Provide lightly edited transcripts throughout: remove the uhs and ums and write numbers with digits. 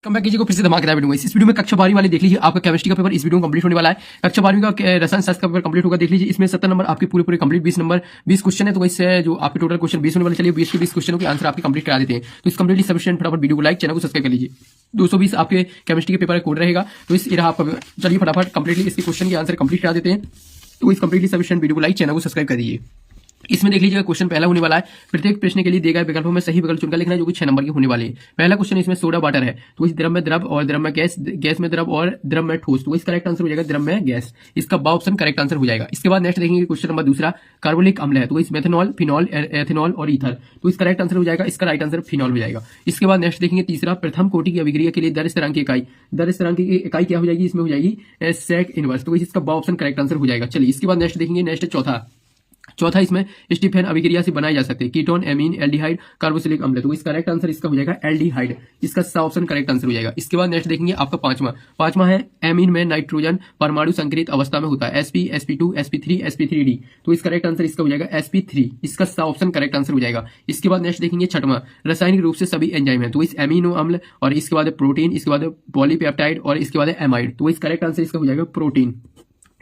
Come back कीजिए को फिर से धमाकेदार वीडियो। इस वीडियो में कक्षा 12वीं वाले देख लीजिए, आपका केमिस्ट्री का पेपर इस वीडियो में कंप्लीट होने वाला है। कक्षा 12वीं का रसायन शास्त्र का पेपर कंप्लीट होगा, देख लीजिए। इसमें 70 नंबर आपके पूरे कंप्लीट, 20 नंबर 20 क्वेश्चन है, तो इससे जो आपके टोटल क्वेश्चन 20 होने वाले। चलिए 20 के 20 क्वेश्चनों के आंसर आपके कंप्लीट करा देते हैं। तो इस कंप्लीटली सफिशिएंट फटाफट वीडियो को लाइक, चैनल को सब्सक्राइब कर लीजिए। 220 आपके केमिस्ट्री के पेपर कोड रहेगा, तो इस रहा आपका। चलिए फटाफट कंप्लीटली इसके क्वेश्चन के आंसर कंप्लीट करा देते हैं। तो इस कंप्लीटली सफिशिएंट वीडियो को लाइक, चैनल को सब्सक्राइब कर दीजिए। इसमें देख लीजिएगा क्वेश्चन पहला होने वाला है। प्रत्येक प्रश्न के लिए दिए गए विकल्पों में सही विकल्प चुनकर लिखना है, जो कि 6 नंबर के होने वाले हैं। पहला क्वेश्चन इसमें सोडा वाटर है, तो इस द्रव में द्रव और द्रव में गैस, गैस में द्रव और द्रव में ठोस, तो इस करेक्ट आंसर हो जाएगा द्रव में गैस। इसका बा ऑप्शन करेक्ट आंसर हो जाएगा। इसके बाद नेक्स्ट देखेंगे क्वेश्चन नंबर दूसरा, कार्बोनिक अम्ल है, तो इस मेथनॉल, फिनॉल, एथेनॉल और ईथर, तो इस करेक्ट आंसर हो जाएगा। इसका राइट आंसर फिनॉल हो जाएगा। इसके बाद नेक्स्ट देखेंगे तीसरा, प्रथम कोटि की अभिक्रिया के लिए दर स्थिरांक की इकाई, दर स्थिरांक की इकाई क्या हो जाएगी, इसमें हो जाएगी सेक इनवर्स, तो इसका बा ऑप्शन करेक्ट आंसर हो जाएगा। चलिए इसके बाद नेक्स्ट देखेंगे, नेक्स्ट चौथा इसमें स्टीफेन अभिक्रिया से बनाए जा सकते हैं कीटोन, एमीन, एल्डिहाइड, कार्बोक्सिलिक अम्ल, तो इसका करेक्ट आंसर इसका हो जाएगा एल्डिहाइड। इसका सा ऑप्शन करेक्ट आंसर हो जाएगा। इसके बाद नेक्स्ट देखेंगे आपका पांचवा है, एमीन में नाइट्रोजन परमाणु संकरित अवस्था में होता है, sp, sp2, sp3, sp3d, तो इस करेक्ट आंसर इसका हो जाएगा sp3। इसका सा ऑप्शन करेक्ट आंसर हो जाएगा। इसके बाद नेक्स्ट देखेंगे छठवां, रासायनिक रूप से सभी एंजाइम है, तो इस एमिनो अम्ल और इसके बाद प्रोटीन, इसके बाद पॉलीपेप्टाइड और इसके बाद एमाइड, तो इस करेक्ट आंसर इसका हो जाएगा प्रोटीन।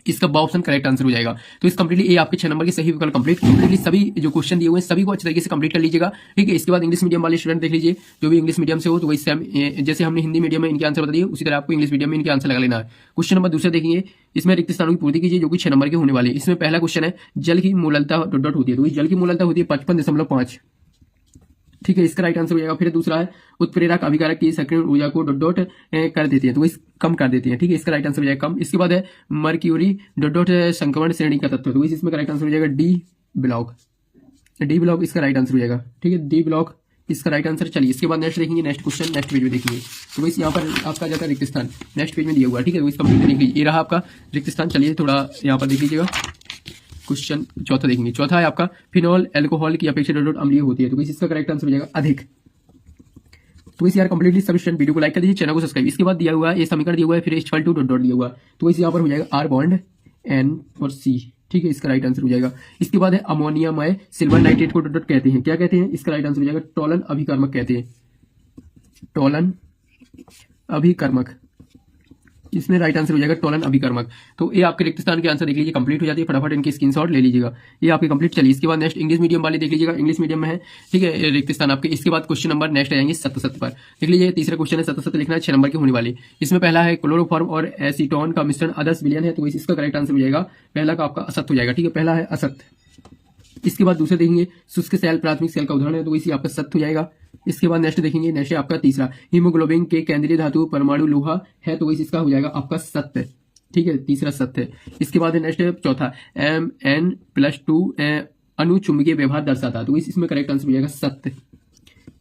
इसका बा ऑप्शन करेक्ट आंसर हो जाएगा। तो इस कंप्लीटली ये आपके 6 नंबर के सही विकल्प कंप्लीटली सभी जो क्वेश्चन दिए हुए हैं सभी को अच्छे तरीके से कंप्लीट कर लीजिएगा, ठीक है। इसके बाद इंग्लिश मीडियम वाले स्टूडेंट देख लीजिए, जो भी इंग्लिश मीडियम से हो, तो वही सेम जैसे हमने हिंदी मीडियम में इनके आंसर बता दिए, उसी तरह आपको इंग्लिश मीडियम में इनके आंसर लगा लेना है। क्वेश्चन नंबर दूसरा देखेंगे, इसमें रिक्त स्थानों की पूर्ति कीजिए, जो कि 6 नंबर के होने वाले। इसमें पहला क्वेश्चन है, जल की मोललता डॉट होती है, तो इस जल की मोललता होती है 55.5, ठीक है, इसका राइट आंसर हो जाएगा। फिर दूसरा है, उत्प्रेरक अभिकारक की सक्रिय ऊर्जा को डॉट डॉट कर देती है, तो इस कम कर देती है, ठीक है, इसका राइट आंसर हो जाएगा कम। इसके बाद है, मर्क्यूरी डॉट डॉट संक्रमण श्रेणी का तत्व, तो इसमें करेक्ट आंसर हो जाएगा डी ब्लॉक, इसका राइट आंसर हो जाएगा, ठीक है, डी ब्लॉक इसका राइट आंसर। चलिए इसके बाद नेक्स्ट देखेंगे, नेक्स्ट क्वेश्चन नेक्स्ट पेज में देखेंगे, तो इस यहाँ पर आपका जाता है रिक्त स्थान, नेक्स्ट पेज में दिया हुआ है, ठीक है, तो इस कंप्लीट देख लीजिए, ये रहा आपका रिक्त स्थान। चलिए थोड़ा यहाँ पर देख लीजिएगा, क्वेश्चन चौथा देखेंगे। चौथा है आपका, फिनॉल अल्कोहल की अपेक्षा डॉट अम्लीय होती है, तो इसका करेक्ट आंसर हो जाएगा अधिक। तो इस यार कंप्लीटली सफिशिएंट, वीडियो को लाइक कर दीजिए, चैनल को सब्सक्राइब। इसके बाद दिया हुआ है, ये समीकरण दिया हुआ है, फिर इक्वल टू डॉट डॉट दिया हुआ है, तो इस यहाँ पर हो जाएगा आर बॉन्ड एन और सी, ठीक है, इसका राइट आंसर हो जाएगा। इसके बाद है, अमोनियामय सिल्वर नाइट्रेट को डॉट डॉट कहते हैं, क्या कहते हैं, इसका राइट आंसर हो जाएगा टोलन अभिकर्मक कहते हैं, टोलन अभिकर्मक, इसमें राइट आंसर हो जाएगा टोलन अभिकर्मक। तो ये आपके रिक्त स्थान के आंसर देख लीजिए, कंप्लीट हो जाती है, फटाफट इनकी स्क्रीनशॉट ले लीजिएगा, ये आपके कंप्लीट। चलिए इसके बाद नेक्स्ट इंग्लिश मीडियम वाले देख लीजिएगा, इंग्लिश मीडियम में है, ठीक है, रिक्त स्थान आपके। इसके बाद क्वेश्चन नंबर नेक्स्ट आएंगे 77 पर, देख लीजिए, तीसरा क्वेश्चन है 77 लिखना है, 6 नंबर के होने वाले। इसमें पहला है, क्लोरोफॉर्म और एसीटोन का मिश्रण आदर्श विलयन है, तो इसका करेक्ट आंसर हो जाएगा पहला का आपका असत हो जाएगा, ठीक है, पहला है असत। इसके बाद दूसरे देखेंगे, शुष्क सेल प्राथमिक सेल का उदाहरण है, तो इसी आपका सत्य हो जाएगा। इसके बाद नेक्स्ट देखेंगे, नेक्स्ट है आपका तीसरा, हीमोग्लोबिन के केंद्रीय धातु परमाणु लोहा है, तो इसका हो जाएगा आपका सत्य, ठीक है, तीसरा सत्य है। इसके बाद नेक्स्ट चौथा, Mn+2 अणु चुंबकीय व्यवहार दर्शाता है, तो इसमें करेक्ट आंसर हो जाएगा सत्य,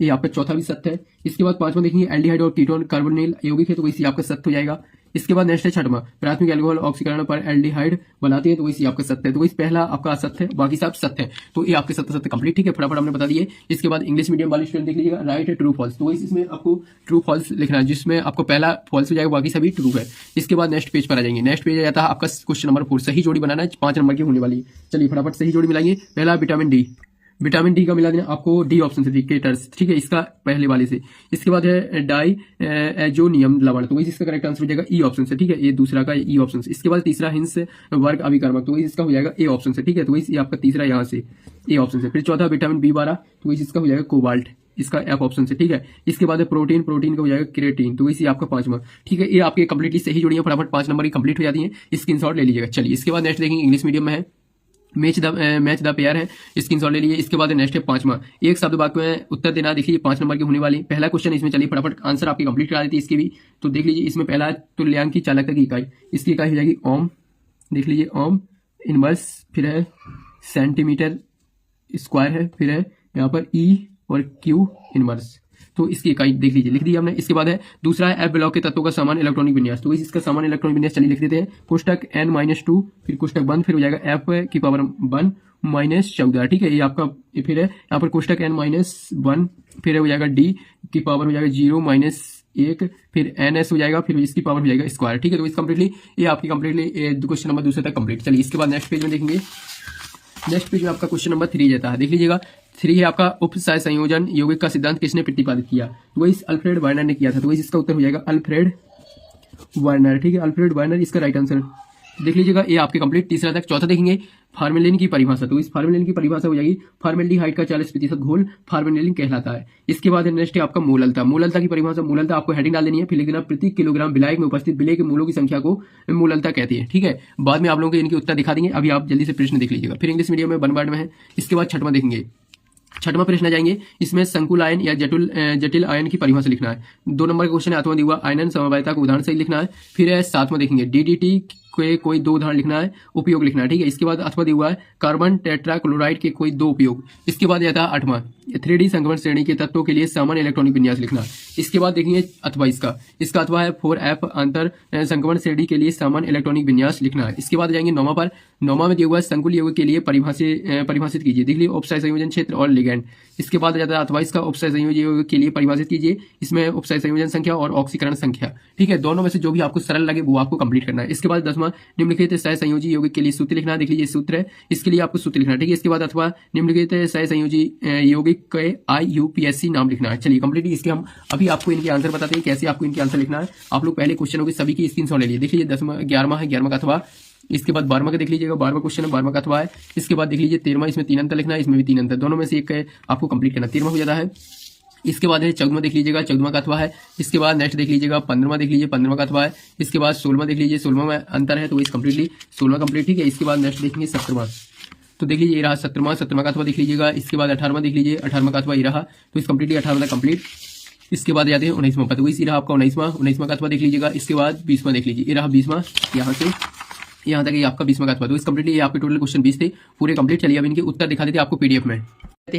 ये आपका चौथा भी सत्य है। इसके बाद पांचवा देखेंगे, एल्डिहाइड और कीटोन कार्बोनिल यौगिक है, तो इसी आपका सत्य हो जाएगा। इसके बाद नेक्स्ट है छठवां, प्राथमिक अल्कोहल ऑक्सीकरण पर एल्डिहाइड बनाते हैं, तो इसी आपका सत्य है, तो इस पहला आपका असत्य है, बाकी सब सत्य है, तो ये आपके सत्य कंप्लीट, ठीक है, फटाफट हमने बता दिए। इसके बाद इंग्लिश मीडियम वाले स्टूडेंट देख लीजिएगा, राइट है ट्रू फॉल्स, तो इसमें आपको ट्रू फॉल्स लिखना है, जिसमें आपको पहला फॉल्स हो जाएगा, बाकी सभी ट्रू है। इसके बाद नेक्स्ट पेज पर आ जाएंगे, नेक्स्ट पेज आ जाता है आपका क्वेश्चन नंबर 4, सही जोड़ी बनाना है, 5 नंबर की होने वाली। चलिए फटाफट सही जोड़ी मिलाइए। पहला विटामिन डी का मिला देना आपको डी ऑप्शन से, केटर्स, ठीक है, इसका पहले वाले से। इसके बाद है डाई एजोनियम लवण, तो इसका करेक्ट आंसर हो जाएगा ई ऑप्शन से, ठीक है, ये दूसरा का ई ऑप्शन से। इसके बाद तीसरा हिंस वर्ग अभिकर्मक, तो इसका हो जाएगा ए ऑप्शन से, ठीक है, तो ये आपका तीसरा यहाँ से ए ऑप्शन से। फिर चौथा विटामिन B12, तो इसका हो जाएगा कोबाल्ट, इसका एफ ऑप्शन से, ठीक है। इसके बाद प्रोटीन का हो जाएगा क्रिएटिन, तो इसी आपका पांचवा, ठीक है, ये आपके कंप्लीटली सही जोड़ियां फटाफट 5 नंबर की कंप्लीट हो जाती है, स्क्रीनशॉट ले लीजिएगा। चलिए इसके बाद नेक्स्ट देखेंगे, इंग्लिश मीडियम में है, मैच द पेयर है, स्क्रीनशॉट ले लीजिए। इसके बाद नेक्स्ट है पांचवा, एक शब्द वाक्य में उत्तर देना, देखिए 5 नंबर की होने वाली। पहला क्वेश्चन इसमें, चलिए फटाफट आंसर आपकी कंप्लीट करा देती है इसकी भी, तो देख लीजिए, इसमें पहला तुल्यांकी चालकता की इकाई, इसकी इकाई हो जाएगी ओम, देख लीजिए ओम इनवर्स, फिर है सेंटीमीटर स्क्वायर है, फिर है यहाँ पर ई और क्यू इनवर्स, तो इसकी इकाई देख लीजिए, लिख दी हमने। इसके बाद है दूसरा है, एफ ब्लॉक के तत्वों का समान इलेक्ट्रॉनिक विन्यास, तो इसका समान इलेक्ट्रॉनिक विन्यास चलिए लिख देते हैं, कोष्टक n-2, फिर कोष्टक बंद, फिर हो जाएगा f की पावर 1 - 14, ठीक है, ये आपका, फिर है यहाँ पर कोष्टक n-1, फिर हो जाएगा d की पावर हो जाएगा 0-1, फिर ns हो जाएगा, फिर इसकी पावर हो जाएगा स्क्वायर, ठीक है, तो इस कंप्लीटली ये आपकी कंप्लीटली क्वेश्चन नंबर दूसरे तक कंप्लीट। चलिए इसके बाद नेक्स्ट पेज में देखेंगे, नेक्स्ट पेज में आपका क्वेश्चन नंबर 3 जाता है, देख लीजिएगा 3 है आपका उप संयोजन यौगिक का सिद्धांत किसने प्रतिपादित किया, तो वही अल्फ्रेड वार्नर ने किया था। तो वही इसका उत्तर हो जाएगा अल्फ्रेड वार्नर। ठीक है, अल्फ्रेड वार्नर इसका राइट आंसर। देख लीजिएगा ये आपके कंप्लीट तीसरा तक। चौथा देखेंगे फार्मेलिन की परिभाषा। तो इस फार्मेलिन की परिभाषा हो जाएगी फार्मेल्डिहाइड का 40% घोल फार्मेलिन कहलाता है। इसके बाद नेक्स्ट है आपका मूललता। मूललता की परिभाषा, मूललता आपको हेडिंग डाल देनी है, फिर लिखना प्रति किलोग्राम विलायक में उपस्थित विलेय के मूलों की संख्या को मूललता कहती है। ठीक है, बाद में आप लोगों को इनके उत्तर दिखा देंगे, अभी आप जल्दी से प्रश्न देख लीजिएगा। फिर इंग्लिश मीडियम में 1 वर्ड में है। इसके बाद छठवां देखेंगे, छठवां प्रश्न आ जाएंगे, इसमें संकुल आयन या जटिल आयन की परिभाषा लिखना है। 2 नंबर का क्वेश्चन है, आठवां दिया हुआ आयनन समवायता का उदाहरण सही लिखना है। फिर है 7वां देखेंगे डीडीटी के कोई 2 उदाहरण लिखना है, उपयोग लिखना है। ठीक है, इसके बाद 8वां दिया हुआ है कार्बन टेट्राक्लोराइड के कोई 2 उपयोग। इसके बाद आता है 8वां 3D संक्रमण श्रेणी के तत्वों के लिए सामान्य इलेक्ट्रॉनिक विन्यास लिखना। इसके बाद देखेंगे अथवा इसका अथवा है 4F अंतर संक्रमण श्रेणी के लिए सामान्य इलेक्ट्रॉनिक विन्यास लिखना है। इसके बाद जाएंगे 9वां पर। 9वां में दिया हुआ है संकुल यौगिक के लिए परिभाषित कीजिए। देख लीजिए उपसय संयोजन क्षेत्र और लिगैंड। इसके बाद जाता है अथवा इसका उपसय संयोजन यौगिक के लिए परिभाषित कीजिए, इसमें उपसय संयोजन संख्या और ऑक्सीकरण संख्या। ठीक है, दोनों में से जो भी आपको सरल लगे वो आपको कंप्लीट करना है। इसके बाद 10वां निम्नलिखित सहसंयोजी यौगिक के लिए सूत्र लिखना है। देख लीजिए सूत्र है, इसके लिए आपको सूत्र लिखना है। ठीक है, इसके बाद अथवा निम्नलिखित सहसंयोजी यौगिक के IUPAC नाम लिखना है। चलिए कंप्लीटली इसके हम अभी आपको इनके आंसर बताते हैं कैसे आपको इनके आंसर लिखना है। आप लोग पहले क्वेश्चनों के सभी की स्क्रीनशॉट ले लीजिए। देख लीजिए 10वां 11वां है, 11वां का अथवा। इसके बाद 12वां का देख लीजिएगा, 12वां क्वेश्चन है, 12वां का अथवा है। इसके बाद देख लीजिए 13वां, इसमें 3 अंतर लिखना है, इसमें भी 3 अंतर, दोनों में से एक आपको कंप्लीट करना। 13वां हो जाता है। इसके बाद है 14वां देख लीजिएगा, 14वां का अथवा है। इसके बाद नेक्स्ट देख लीजिएगा 15वां देख लीजिए, 15वां का अथवा है। इसके बाद 16वां देख लीजिए, 16वां में अंतर है तो इस कंप्लीटली 16वां कंप्लीट। ठीक है, इसके बाद नेक्स्ट देखेंगे 17वां। तो देख लीजिए ये रहा 17वां का अथवा देख लीजिएगा। इसके बाद 18वां देख लीजिए, 18वां का अथवा ये रहा, तो इस कंप्लीटली 18वां तक कंप्लीट। इसके बाद जाते हैं 19वां पर। तो इसी रहा आपका 19वां का अथवा देख लीजिएगा। इसके बाद 20वां देख लीजिए, ये रहा 20वां, यहाँ से यहाँ तक ये आपका 20वां का अथवा। तो इस कंप्लीटली ये आपके टोटल क्वेश्चन 20 थे पूरे कंप्लीट। चलिए अब इनके उत्तर दिखा देते हैं आपको पीडीएफ में,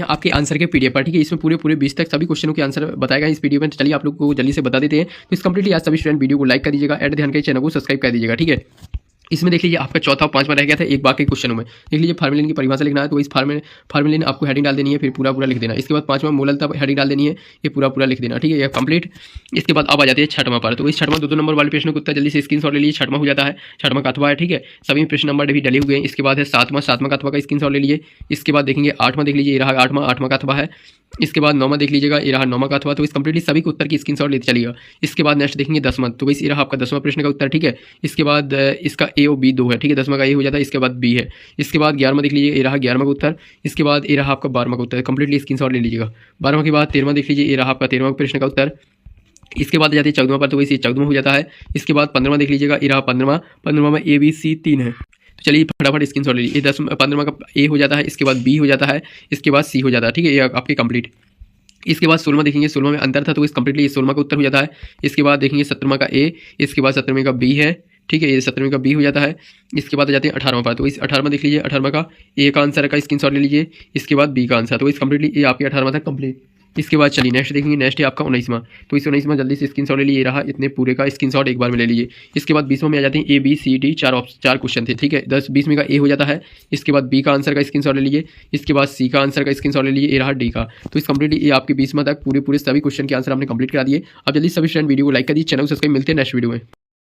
आपके आंसर के पीडीएफ पर। ठीक है, इसमें पूरे 20 तक सभी क्वेश्चनों के आंसर बताएगा इस पीडीएफ में। चलिए आप लोग को जल्दी से बता देते हैं। तो इस कंप्लीटली आज सभी स्टूडेंट वीडियो को लाइक कर दीजिएगा, ऐड ध्यान के चैनल को सब्सक्राइब कर दीजिएगा। ठीक है, इसमें देख लीजिए आपका चौथा और 5वां रह गया था एक बार के क्वेश्चनों में। देख लीजिए फार्मेलिन की परिभाषा लिखना है, तो इस फार्मेलिन आपको हेडिंग डाल देनी है, फिर पूरा लिख देना। इसके बाद 5वां मूललता हेडिंग डाल देनी है, ये पूरा लिख देना। ठीक है, ये कंप्लीट। इसके बाद अब आ जाते हैं 6वां पर। तो इस 6वां 2 नंबर वाले प्रश्न को उत्तर जल्दी से स्क्रीनशॉट ले लीजिए। 6वां हो जाता है, 6वां का अथवा है। ठीक है, सभी प्रश्न नंबर भी डले हुए हैं। इसके बाद है 7वां का अथवा का स्क्रीनशॉट ले लीजिए। इसके बाद देखेंगे 8वां देख लीजिए, ये रहा 8वां का अथवा है। इसके बाद 9वां देख लीजिएगा, ये रहा 9वां का अथवा। तो इस कंप्लीटली सभी के उत्तर की स्क्रीनशॉट लेते चलिएगा। इसके बाद नेक्स्ट देखेंगे 10वां, तो वैसे ये रहा आपका 10वां प्रश्न का उत्तर। ठीक है, इसके बाद इसका A और B 2 है। ठीक है, 10वां का A हो जाता है, इसके बाद B है। इसके बाद 11वां देख लीजिए, ये रहा 11वां का उत्तर। इसके बाद ये रहा आपका 12वां का उत्तर, कंप्लीटली स्क्रीनशॉट ले लीजिएगा। 12वां के बाद 13वां देख लीजिए, ये रहा आपका 13वां प्रश्न का उत्तर। इसके बाद जाते हैं 14वां पर, तो वैसे 14वां हो जाता है। इसके बाद 15वां देख लीजिएगा, ये रहा 15वां में A B C 3 है। तो चलिए फटाफट स्क्रीनशॉट ले लीजिए। 15वां का A हो जाता है, इसके बाद B हो जाता है, इसके बाद C हो जाता है। ठीक है, ये आपके कंप्लीट। इसके बाद 16वां देखेंगे, 16वां में अंतर था तो इस कंप्लीटली 16वां का उत्तर हो जाता है। इसके बाद देखेंगे 17वां का A, इसके बाद 17वें का B है। ठीक है, ये 17वें का B हो जाता है। इसके बाद जाते हैं 18वां पर। तो इस 18वां देख लीजिए, 18वां का A का आंसर का स्क्रीनशॉट ले लीजिए। इसके बाद B का आंसर, तो इस कंप्लीटली ये आपके 18वां तक कंप्लीट। इसके बाद चलिए नेक्स्ट देखेंगे, नेक्स्ट है आपका 19वां। तो इस 19वां जल्दी से स्क्रीनशॉट ले लिए, रहा इतने पूरे का स्क्रीनशॉट एक बार में ले लीजिए। इसके बाद 20वां में आ जाते हैं A B C D 4 question थे। ठीक है, 20 में का A हो जाता है। इसके बाद B का आंसर का स्क्रीनशॉट ले लीजिए। इसके बाद C का आंसर का स्क्रीनशॉट ले लीजिए, ये रहा D का। तो इस कंप्लीटली ये आपके 20वां तक पूरे सभी क्वेश्चन के आंसर आपने कंप्लीट करा दिए। अब जल्दी सभी स्टूडेंट वीडियो को लाइक कर दीजिए, चैनल को सब्सक्राइब। मिलते हैं नेक्स्ट वीडियो में।